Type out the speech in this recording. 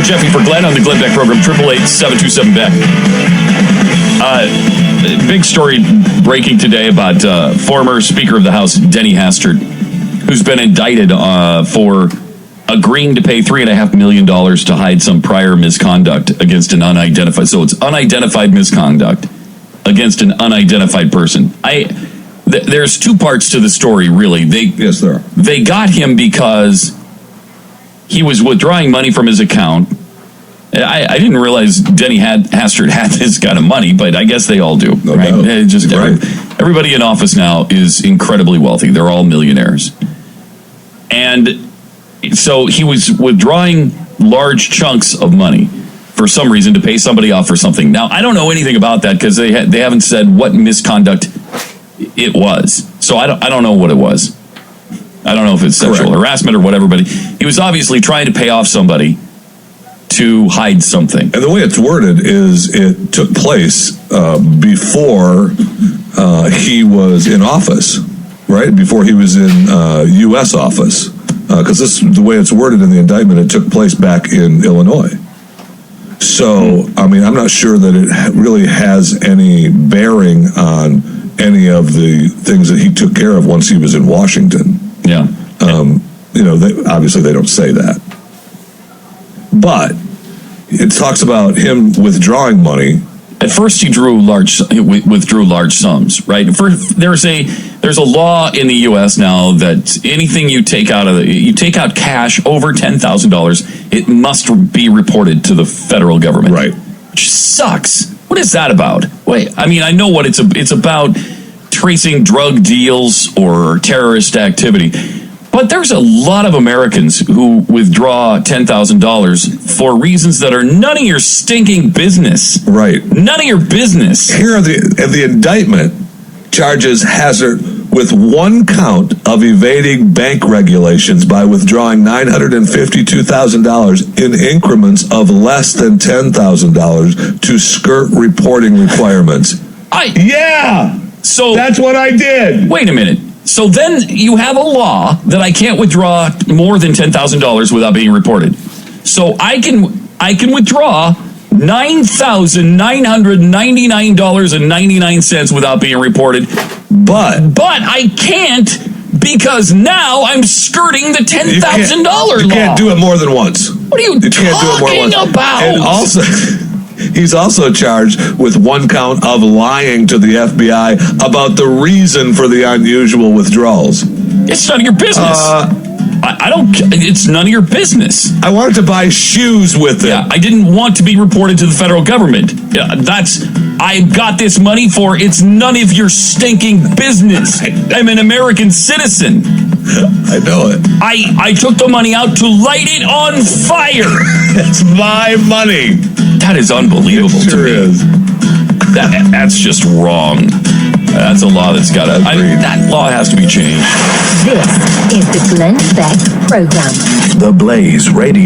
Jeffy for Glenn on the Glenn Beck program, 888-727-BECK. Big story breaking today about former Speaker of the House, Denny Hastert, who's been indicted for agreeing to pay $3.5 million to hide some prior misconduct against an unidentified. So it's unidentified misconduct against an unidentified person. There's two parts to the story, really. Yes, there are. They got him because he was withdrawing money from his account. I didn't realize Denny Hastert had this kind of money, but I guess they all do. No right? doubt. Everybody in office now is incredibly wealthy. They're all millionaires. And so he was withdrawing large chunks of money for some reason to pay somebody off for something. Now, I don't know anything about that because they haven't said what misconduct it was. So I don't know what it was. I don't know if it's sexual harassment or whatever, but he was obviously trying to pay off somebody to hide something. And the way it's worded is it took place before he was in office, right? Before he was in U.S. office. Because the way it's worded in the indictment, it took place back in Illinois. So, I mean, I'm not sure that it really has any bearing on any of the things that he took care of once he was in Washington. Yeah. Obviously they don't say that. But it talks about him withdrawing money. At first, he withdrew large sums, right? There's a law in the U.S. now that anything you take out cash over $10,000, it must be reported to the federal government. Right. Which sucks. What is that about? Wait, I mean, I know what it's about tracing drug deals or terrorist activity. But there's a lot of Americans who withdraw $10,000 for reasons that are none of your stinking business. Right. None of your business. Here, the indictment charges Hastert with one count of evading bank regulations by withdrawing $952,000 in increments of less than $10,000 to skirt reporting requirements. So that's what I did. Wait a minute. So then you have a law that I can't withdraw more than $10,000 without being reported. So I can withdraw $9,999.99 without being reported. But I can't because now I'm skirting the $10,000 law. You can't do it more than once. What are you talking about? And also, he's also charged with one count of lying to the FBI about the reason for the unusual withdrawals. It's none of your business. It's none of your business. I wanted to buy shoes with it. Yeah, I didn't want to be reported to the federal government. I got this money for, it's none of your stinking business. I'm an American citizen. I know it. I took the money out to light it on fire. It's my money. That is unbelievable to me. Is. That's just wrong. That's a law that's got to... That law has to be changed. This is the Glenn Beck Program. The Blaze Radio.